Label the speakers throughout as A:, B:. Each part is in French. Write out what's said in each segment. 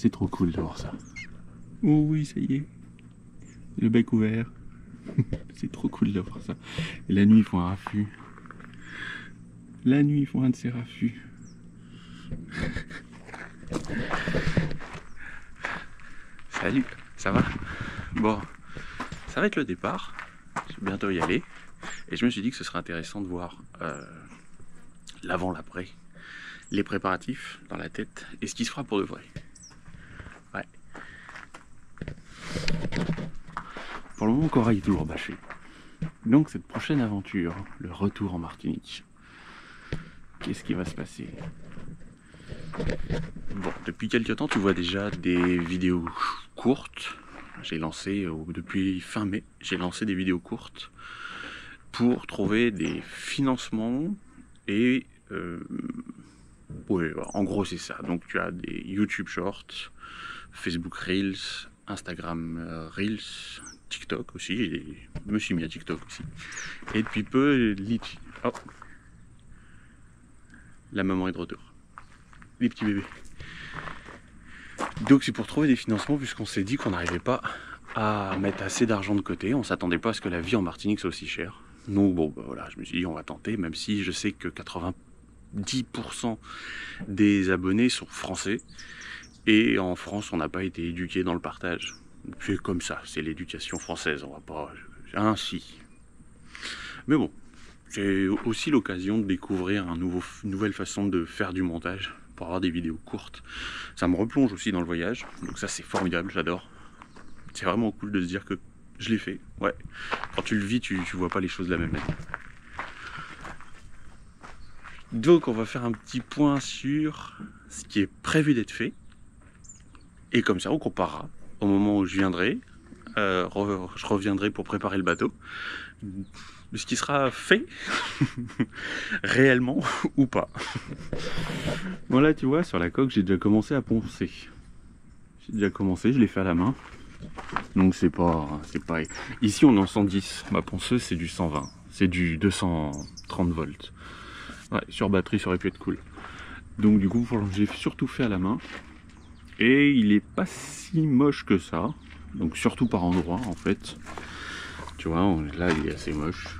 A: C'est trop cool de voir ça. Oh oui, ça y est. Le bec ouvert. C'est trop cool de voir ça. Et la nuit, ils font un raffut. La nuit, ils font un de ces raffus. Salut, ça va? Bon, ça va être le départ. Je vais bientôt y aller. Et je me suis dit que ce serait intéressant de voir l'avant, l'après, les préparatifs dans la tête et ce qui se fera pour de vrai. Ouais. Pour le moment, Corail est toujours bâché. Donc cette prochaine aventure, le retour en Martinique, qu'est-ce qui va se passer? Bon, depuis quelques temps, tu vois déjà des vidéos courtes. J'ai lancé, depuis fin mai, j'ai lancé des vidéos courtes pour trouver des financements et... ouais, en gros c'est ça. Donc tu as des YouTube Shorts, Facebook Reels, Instagram Reels, TikTok aussi. Je me suis mis à TikTok aussi. Et depuis peu, Litchi. Oh, la maman est de retour. Les petits bébés. Donc c'est pour trouver des financements puisqu'on s'est dit qu'on n'arrivait pas à mettre assez d'argent de côté. On s'attendait pas à ce que la vie en Martinique soit aussi chère. Donc bon, bah voilà, je me suis dit on va tenter, même si je sais que 90% des abonnés sont français. Et en France, on n'a pas été éduqué dans le partage. C'est comme ça, c'est l'éducation française, on va pas... Ainsi. Mais bon, c'est aussi l'occasion de découvrir une nouvelle façon de faire du montage pour avoir des vidéos courtes. Ça me replonge aussi dans le voyage, donc ça c'est formidable, j'adore. C'est vraiment cool de se dire que je l'ai fait, ouais. Quand tu le vis, tu vois pas les choses de la même manière. Donc on va faire un petit point sur ce qui est prévu d'être fait. Et comme ça, on comparera au moment où je viendrai. Je reviendrai pour préparer le bateau. Ce qui sera fait, réellement ou pas. Bon là, tu vois, sur la coque, j'ai déjà commencé à poncer. J'ai déjà commencé, je l'ai fait à la main. Donc c'est pas... Ici, on est en 110. Ma ponceuse, c'est du 120. C'est du 230 volts. Ouais, sur batterie, ça aurait pu être cool. Donc du coup, j'ai surtout fait à la main. Et il est pas si moche que ça. Donc surtout par endroits en fait. Tu vois, là il est assez moche.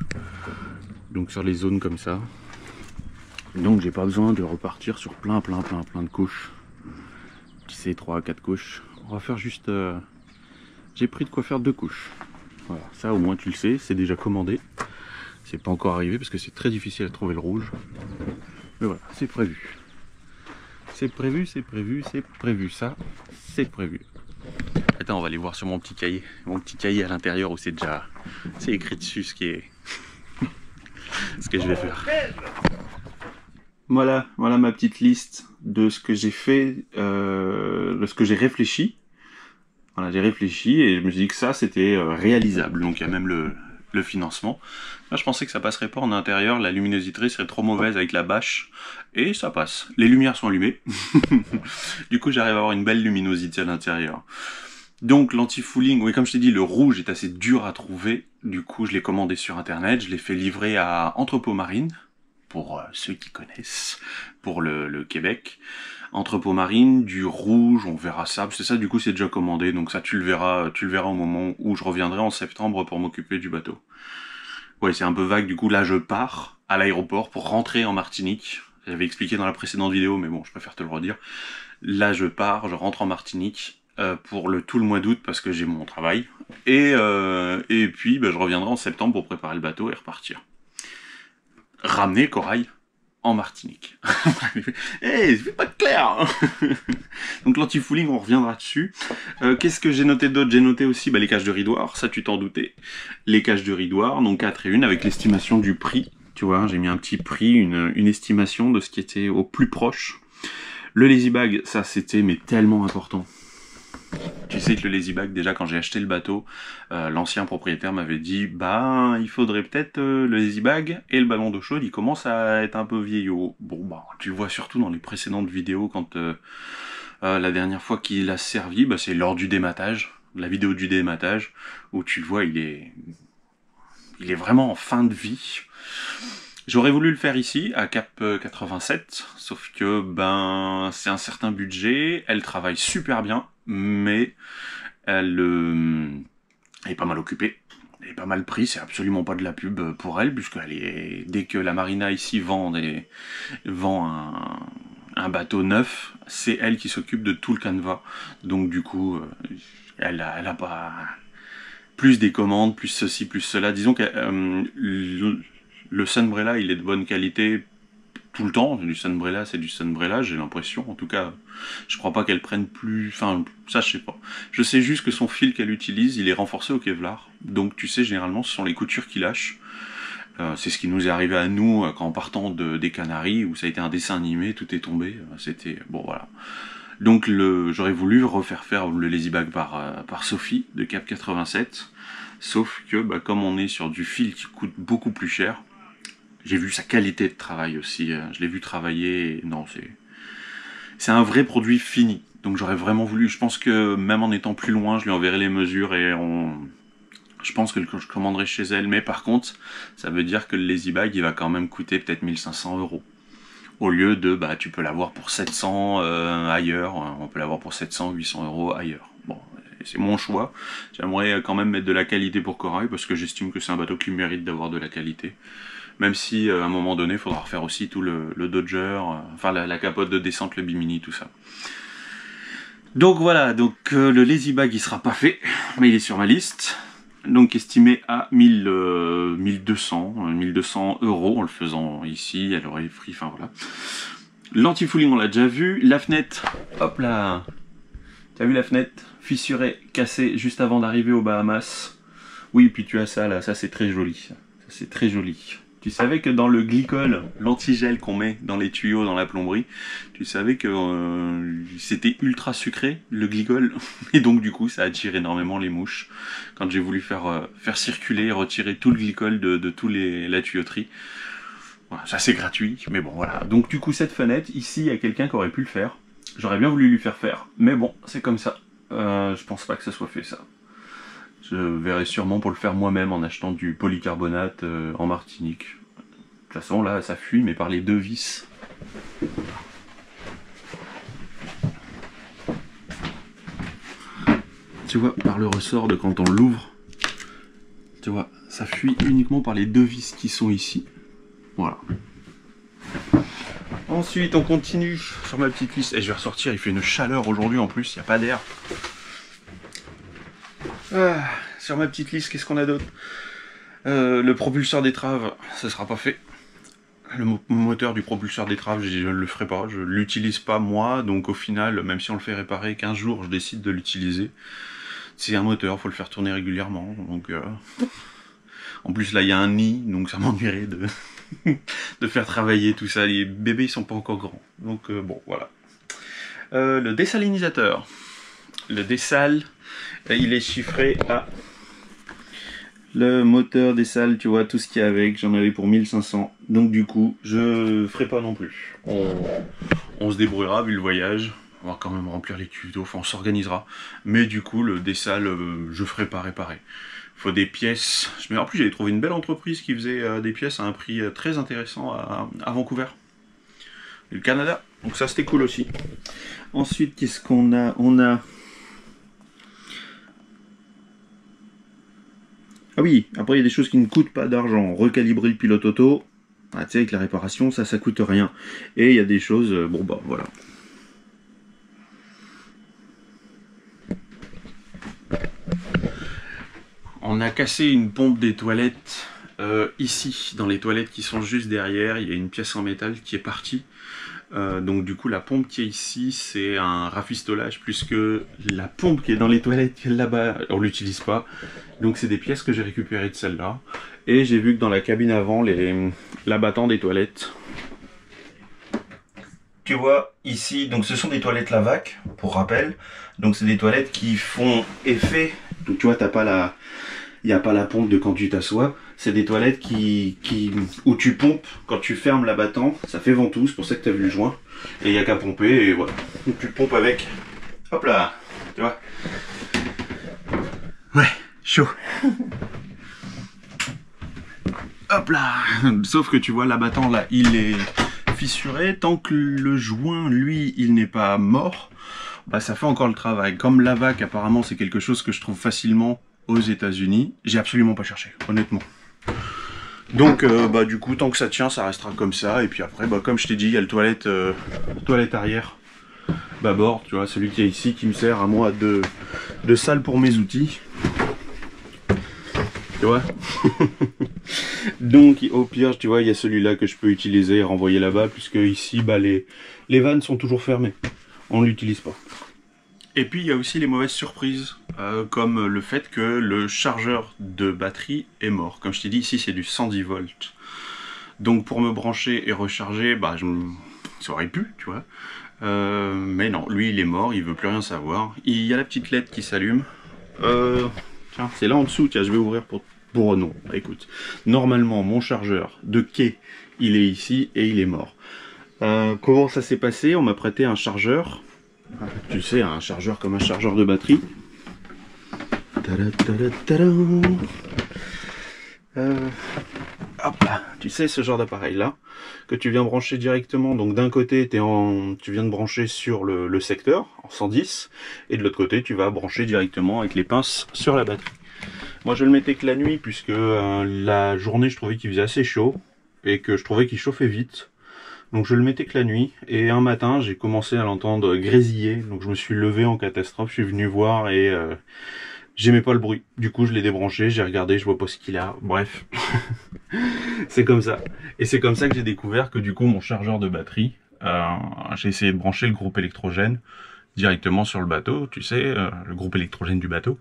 A: Donc sur les zones comme ça. Donc j'ai pas besoin de repartir sur plein de couches. Tu sais, 3 à 4 couches. On va faire juste... J'ai pris de quoi faire 2 couches. Voilà, ça au moins tu le sais, c'est déjà commandé. C'est pas encore arrivé parce que c'est très difficile à trouver le rouge. Mais voilà, c'est prévu. C'est prévu, c'est prévu, c'est prévu, ça, c'est prévu. Attends, on va aller voir sur mon petit cahier à l'intérieur où c'est déjà... C'est écrit dessus ce qui est... ce que je vais faire. Voilà ma petite liste de ce que j'ai fait, de ce que j'ai réfléchi. Voilà, j'ai réfléchi et je me suis dit que ça, c'était réalisable. Donc il y a même le financement. Là, je pensais que ça passerait pas en intérieur, la luminosité serait trop mauvaise avec la bâche, et ça passe. Les lumières sont allumées. Du coup, j'arrive à avoir une belle luminosité à l'intérieur. Donc l'anti-fouling, oui, comme je t'ai dit, le rouge est assez dur à trouver. Du coup, je l'ai commandé sur internet, je l'ai fait livrer à Entrepôt Marine, pour ceux qui connaissent, pour le Québec. Entrepôt Marine, du rouge, on verra ça. C'est ça, du coup, c'est déjà commandé, donc ça, tu le verras au moment où je reviendrai en septembre pour m'occuper du bateau. Ouais, c'est un peu vague, du coup, là, je pars à l'aéroport pour rentrer en Martinique. J'avais expliqué dans la précédente vidéo, mais bon, je préfère te le redire. Là, je rentre en Martinique pour tout le mois d'août parce que j'ai mon travail. Et puis, je reviendrai en septembre pour préparer le bateau et repartir. Ramener Corail en Martinique. Hey, c'est pas clair. Donc l'anti-fouling, on reviendra dessus. Qu'est-ce que j'ai noté d'autre? J'ai noté aussi les cages de ridoir, ça tu t'en doutais. Les cages de ridoir, donc 4 et 1 avec l'estimation du prix. Tu vois, j'ai mis un petit prix, une estimation de ce qui était au plus proche. Le lazy bag, ça c'était mais tellement important. Tu sais que le lazy bag, déjà quand j'ai acheté le bateau, l'ancien propriétaire m'avait dit il faudrait peut-être le lazy bag et le ballon d'eau chaude, il commence à être un peu vieillot. Bon tu le vois surtout dans les précédentes vidéos quand la dernière fois qu'il a servi, c'est lors du dématage, la vidéo du dématage, où tu le vois, il est vraiment en fin de vie. J'aurais voulu le faire ici, à Cap 87, sauf que ben c'est un certain budget, elle travaille super bien, mais elle est pas mal occupée, elle est pas mal prise, c'est absolument pas de la pub pour elle, puisqu'elle est, dès que la marina ici vend un bateau neuf, c'est elle qui s'occupe de tout le canevas, donc du coup, elle a pas plus des commandes, plus ceci, plus cela, disons que le Sunbrella, il est de bonne qualité tout le temps. Du Sunbrella, c'est du Sunbrella, j'ai l'impression. En tout cas, je crois pas qu'elle prenne plus... Enfin, ça, je sais pas. Je sais juste que son fil qu'elle utilise, il est renforcé au Kevlar. Donc, tu sais, généralement, ce sont les coutures qui lâchent. C'est ce qui nous est arrivé à nous quand partant des Canaries, où ça a été un dessin animé, tout est tombé. C'était... Bon, voilà. Donc, j'aurais voulu refaire faire le Lazy Bag par Sophie, de Cap 87. Sauf que, bah, comme on est sur du fil qui coûte beaucoup plus cher, j'ai vu sa qualité de travail aussi. Je l'ai vu travailler. Et non, c'est un vrai produit fini. Donc j'aurais vraiment voulu. Je pense que même en étant plus loin, je lui enverrai les mesures et je pense que je commanderai chez elle. Mais par contre, ça veut dire que le Lazy Bag, il va quand même coûter peut-être 1500 €. Au lieu de, bah, tu peux l'avoir pour 700 ailleurs. On peut l'avoir pour 700, 800 € ailleurs. Bon, c'est mon choix. J'aimerais quand même mettre de la qualité pour Corail parce que j'estime que c'est un bateau qui mérite d'avoir de la qualité. Même si à un moment donné, il faudra refaire aussi tout le Dodger, enfin la capote de descente, le bimini, tout ça. Donc voilà, donc le Lazy Bag il sera pas fait, mais il est sur ma liste. Donc estimé à 1200 € en le faisant ici, elle aurait pris, enfin voilà. L'anti-fouling on l'a déjà vu, la fenêtre, hop là, t'as vu la fenêtre fissurée, cassée juste avant d'arriver aux Bahamas. Oui, puis tu as ça là, ça c'est très joli, ça c'est très joli. Tu savais que dans le glycol, l'antigel qu'on met dans les tuyaux dans la plomberie, tu savais que c'était ultra sucré, le glycol, et donc du coup ça attire énormément les mouches. Quand j'ai voulu faire circuler et retirer tout le glycol de tout la tuyauterie, voilà, ça c'est gratuit, mais bon voilà. Donc du coup cette fenêtre, ici il y a quelqu'un qui aurait pu le faire. J'aurais bien voulu lui faire, mais bon, c'est comme ça. Je pense pas que ça soit fait ça. Je verrai sûrement pour le faire moi-même en achetant du polycarbonate en Martinique. De toute façon là ça fuit mais par les deux vis. Tu vois, par le ressort de quand on l'ouvre, tu vois, ça fuit uniquement par les deux vis qui sont ici. Voilà. Ensuite on continue sur ma petite liste. Et je vais ressortir, il fait une chaleur aujourd'hui en plus, il n'y a pas d'air. Sur ma petite liste, qu'est-ce qu'on a d'autre? Le propulseur d'étrave, ça sera pas fait. Le moteur du propulseur d'étrave, je ne le ferai pas, je l'utilise pas moi, donc au final, même si on le fait réparer 15 jours, je décide de l'utiliser. C'est un moteur, faut le faire tourner régulièrement, donc... En plus là il y a un nid, donc ça m'ennuierait de faire travailler tout ça, les bébés ils sont pas encore grands, donc bon voilà. Le désalinisateur. Le désal, il est chiffré à... Le moteur désal, tu vois, tout ce qu'il y a avec, j'en avais pour 1500. Donc du coup, je ferai pas non plus. On se débrouillera vu le voyage. On va quand même remplir les tuyaux, enfin on s'organisera. Mais du coup, le désal, je ferai pas réparer. Il faut des pièces. En plus, j'avais trouvé une belle entreprise qui faisait des pièces à un prix très intéressant à Vancouver. Et le Canada. Donc ça, c'était cool aussi. Ensuite, qu'est-ce qu'on a? On a... Ah oui, après il y a des choses qui ne coûtent pas d'argent. Recalibrer le pilote auto, ah, tu sais, avec la réparation, ça coûte rien. Et il y a des choses, bon bah voilà. On a cassé une pompe des toilettes ici, dans les toilettes qui sont juste derrière. Il y a une pièce en métal qui est partie. Donc du coup la pompe qui est ici c'est un rafistolage puisque la pompe qui est dans les toilettes là-bas on l'utilise pas, donc c'est des pièces que j'ai récupérées de celle-là et j'ai vu que dans la cabine avant l'abattant des toilettes, tu vois ici, donc ce sont des toilettes Lavac pour rappel, donc c'est des toilettes qui font effet, donc tu vois t'as pas la... Il n'y a pas la pompe de quand tu t'assois, c'est des toilettes où tu pompes, quand tu fermes l'abattant, ça fait ventouse, c'est pour ça que tu as vu le joint, et il n'y a qu'à pomper, et voilà. Donc tu pompes avec, hop là, tu vois. Ouais, chaud. hop là. Sauf que tu vois, l'abattant là, il est fissuré. Tant que le joint, lui, il n'est pas mort, bah ça fait encore le travail. Comme l'AVAC, apparemment, c'est quelque chose que je trouve facilement aux États-Unis, j'ai absolument pas cherché, honnêtement. Donc, bah du coup, tant que ça tient, ça restera comme ça. Et puis après, bah comme je t'ai dit, il y a le toilette arrière, bâbord, tu vois, celui qui est ici, qui me sert à moi de salle pour mes outils. Tu vois. Donc au pire, tu vois, il y a celui-là que je peux utiliser et renvoyer là-bas, puisque ici, bah, les vannes sont toujours fermées. On ne l'utilise pas. Et puis il y a aussi les mauvaises surprises, comme le fait que le chargeur de batterie est mort. Comme je t'ai dit, ici c'est du 110 volts. Donc pour me brancher et recharger, bah, ça aurait pu, tu vois. Mais non, lui il est mort, il veut plus rien savoir. Il y a la petite LED qui s'allume. Tiens, c'est là en dessous, tiens, je vais ouvrir pour non. Écoute, normalement mon chargeur de quai, il est ici et il est mort. Comment ça s'est passé? On m'a prêté un chargeur. Tu sais, un chargeur comme un chargeur de batterie. Hop là, tu sais, ce genre d'appareil là, que tu viens brancher directement. Donc d'un côté, tu viens de brancher sur le secteur, en 110, et de l'autre côté, tu vas brancher directement avec les pinces sur la batterie. Moi, je le mettais que la nuit, puisque la journée, je trouvais qu'il faisait assez chaud, et que je trouvais qu'il chauffait vite. Donc je le mettais que la nuit, et un matin j'ai commencé à l'entendre grésiller, donc je me suis levé en catastrophe, je suis venu voir et j'aimais pas le bruit. Du coup je l'ai débranché, j'ai regardé, je vois pas ce qu'il a, bref. C'est comme ça. Et c'est comme ça que j'ai découvert que du coup mon chargeur de batterie, j'ai essayé de brancher le groupe électrogène directement sur le bateau, tu sais, le groupe électrogène du bateau.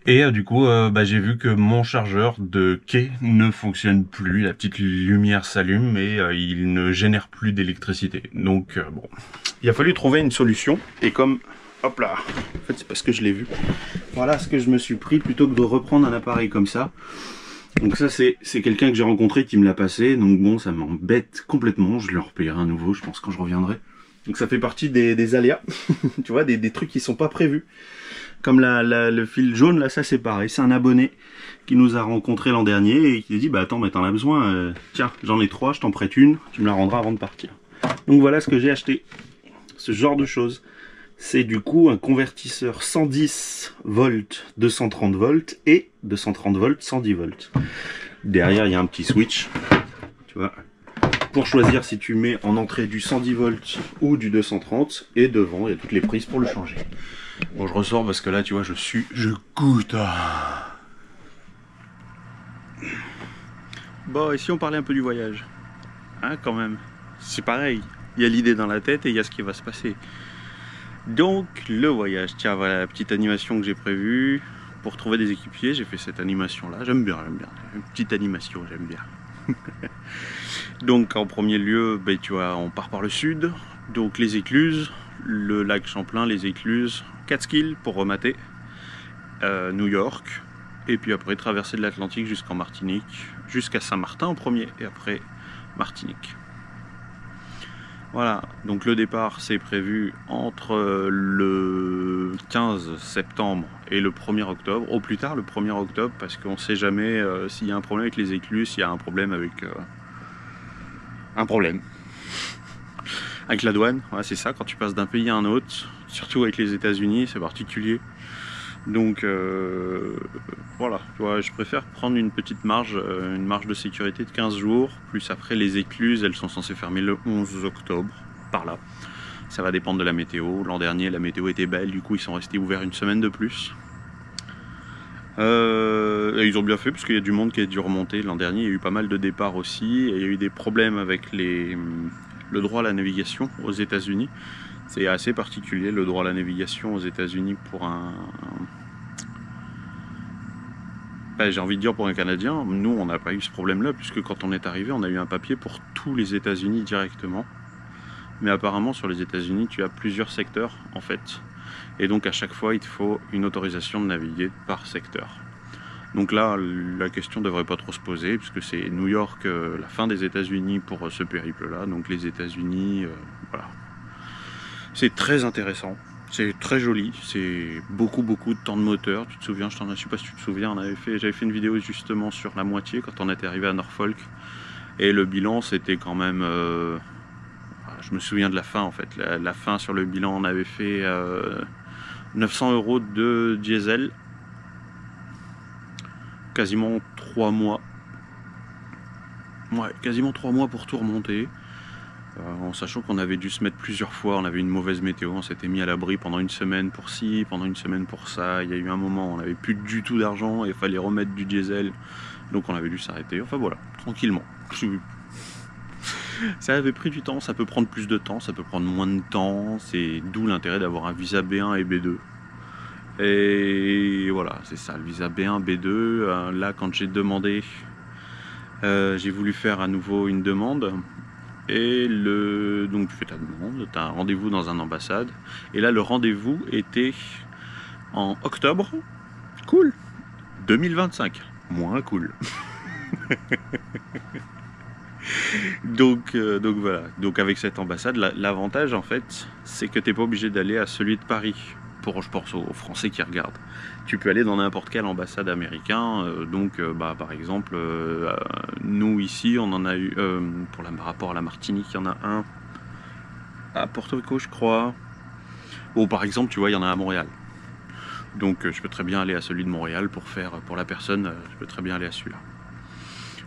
A: Et du coup, bah, j'ai vu que mon chargeur de quai ne fonctionne plus. La petite lumière s'allume, mais il ne génère plus d'électricité. Donc, bon, il a fallu trouver une solution. Et comme, hop là, en fait, c'est parce que je l'ai vu. Voilà ce que je me suis pris plutôt que de reprendre un appareil comme ça. Donc ça, c'est quelqu'un que j'ai rencontré qui me l'a passé. Donc bon, ça m'embête complètement. Je le repayerai à nouveau, je pense, quand je reviendrai. Donc ça fait partie des aléas. Tu vois, des trucs qui sont pas prévus. Comme le fil jaune, là, ça c'est pareil. C'est un abonné qui nous a rencontré l'an dernier et qui a dit, bah attends, mais t'en as besoin, tiens, j'en ai 3, je t'en prête une, tu me la rendras avant de partir. Donc voilà ce que j'ai acheté. Ce genre de choses. C'est du coup un convertisseur 110 volts, 230 volts et 230 volts, 110 volts. Derrière, il y a un petit switch, tu vois, pour choisir si tu mets en entrée du 110 volts ou du 230. Et devant, il y a toutes les prises pour le changer. Bon, je ressors parce que là, tu vois, je goûte. Bon, et si on parlait un peu du voyage, hein, quand même. C'est pareil, il y a l'idée dans la tête et il y a ce qui va se passer. Donc, le voyage. Tiens, voilà la petite animation que j'ai prévue. Pour trouver des équipiers, j'ai fait cette animation-là. J'aime bien, Une petite animation, j'aime bien. Donc, en premier lieu, ben, tu vois, on part par le sud. Donc, les écluses, le lac Champlain, les écluses, Catskill pour remater, New York, et puis après traverser de l'Atlantique jusqu'en Martinique, jusqu'à Saint-Martin en premier, et après Martinique. Voilà, donc le départ c'est prévu entre le 15 septembre et le 1er octobre, au plus tard le 1er octobre, parce qu'on ne sait jamais s'il y a un problème avec les écluses, s'il y a un problème avec... avec la douane, ouais, c'est ça, quand tu passes d'un pays à un autre, surtout avec les États-Unis, c'est particulier. Donc voilà, tu vois, je préfère prendre une petite marge de sécurité de 15 jours, plus après les écluses, elles sont censées fermer le 11 octobre, par là. Ça va dépendre de la météo. L'an dernier, la météo était belle, du coup ils sont restés ouverts une semaine de plus. Et ils ont bien fait, parce qu'il y a du monde qui a dû remonter. L'an dernier, il y a eu pas mal de départs aussi, et il y a eu des problèmes avec le droit à la navigation aux États-Unis. C'est assez particulier, le droit à la navigation aux États-Unis pour j'ai envie de dire pour un Canadien. Nous, on n'a pas eu ce problème-là, puisque quand on est arrivé, on a eu un papier pour tous les États-Unis directement. Mais apparemment, sur les États-Unis, tu as plusieurs secteurs, en fait. Et donc, à chaque fois, il te faut une autorisation de naviguer par secteur. Donc là, la question ne devrait pas trop se poser, puisque c'est New York, la fin des États-Unis pour ce périple-là. Donc les États-Unis, voilà. C'est très intéressant. C'est très joli, c'est beaucoup de temps de moteur. Tu te souviens, je sais pas si tu te souviens, j'avais fait une vidéo justement sur la moitié quand on était arrivé à Norfolk. Et le bilan c'était quand même... je me souviens de la fin en fait. La fin sur le bilan, on avait fait 900 € de diesel. Quasiment 3 mois. Ouais, quasiment 3 mois pour tout remonter. En sachant qu'on avait dû se mettre plusieurs fois, on avait une mauvaise météo, on s'était mis à l'abri pendant une semaine pour ci, pendant une semaine pour ça. Il y a eu un moment où on n'avait plus du tout d'argent et il fallait remettre du diesel. Donc on avait dû s'arrêter. Enfin voilà, tranquillement. Ça avait pris du temps, ça peut prendre plus de temps, ça peut prendre moins de temps. C'est d'où l'intérêt d'avoir un visa B1 et B2. Et voilà, c'est ça, le visa B1, B2. Là, quand j'ai demandé, j'ai voulu faire à nouveau une demande. Et donc tu fais ta demande, tu as un rendez-vous dans une ambassade. Et là, le rendez-vous était en octobre. Cool. 2025. Moins cool. donc voilà. Donc avec cette ambassade, l'avantage en fait, c'est que tu n'es pas obligé d'aller à celui de Paris. Je pense aux Français qui regardent. Tu peux aller dans n'importe quelle ambassade américaine. Par exemple, nous ici, on en a eu par rapport à la Martinique, il y en a un à Porto Rico, je crois. Ou par exemple, tu vois, il y en a à Montréal. Donc, je peux très bien aller à celui de Montréal pour la personne. Je peux très bien aller à celui-là.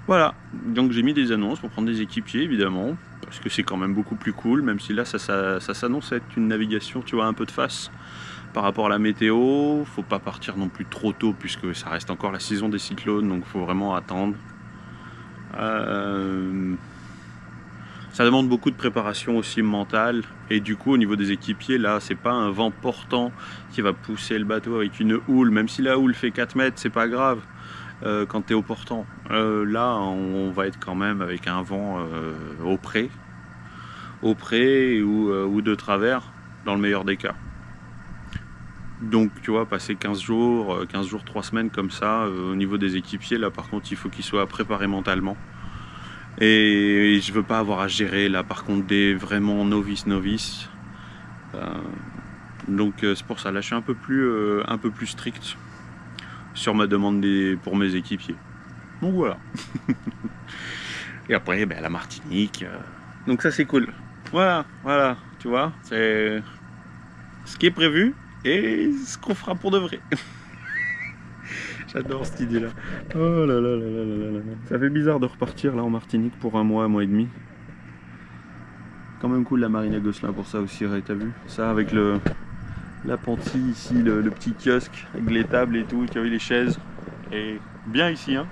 A: Voilà. Donc, j'ai mis des annonces pour prendre des équipiers, évidemment, parce que c'est quand même beaucoup plus cool. Même si là, ça s'annonce être une navigation, tu vois, un peu de face. Par rapport à la météo, faut pas partir non plus trop tôt puisque ça reste encore la saison des cyclones, donc faut vraiment attendre. Ça demande beaucoup de préparation aussi mentale et du coup au niveau des équipiers, là c'est pas un vent portant qui va pousser le bateau avec une houle, même si la houle fait 4 mètres, c'est pas grave quand tu es au portant. Là on va être quand même avec un vent au près ou de travers dans le meilleur des cas. Donc tu vois, passer 15 jours, 3 semaines comme ça, au niveau des équipiers, là par contre il faut qu'ils soient préparés mentalement. Et je veux pas avoir à gérer là par contre des vraiment novices. Donc c'est pour ça, là je suis un peu plus strict sur ma demande pour mes équipiers. Donc voilà. Et après, la Martinique. Donc ça c'est cool. Voilà, tu vois, c'est ce qui est prévu. Et ce qu'on fera pour de vrai. J'adore cette idée là. Oh là là là là là là. Ça fait bizarre de repartir là en Martinique pour un mois et demi. Quand même cool la marine à Gosselin pour ça aussi, t'as vu ça avec l'appentis ici, le petit kiosque avec les tables et tout, tu as vu les chaises. Et bien ici hein.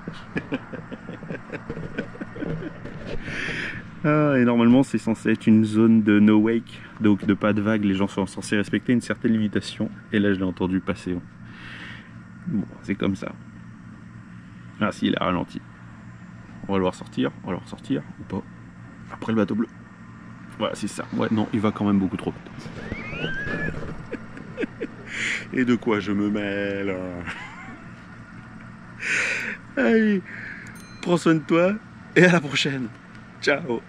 A: Et normalement c'est censé être une zone de no wake, donc de pas de vagues, les gens sont censés respecter une certaine limitation, et là je l'ai entendu passer. Bon, c'est comme ça. Ah si, il a ralenti. On va le voir sortir ou pas. Après le bateau bleu. Voilà, c'est ça. Ouais, non, il va quand même beaucoup trop vite. Et de quoi je me mêle? Allez, prends soin de toi, et à la prochaine. Ciao.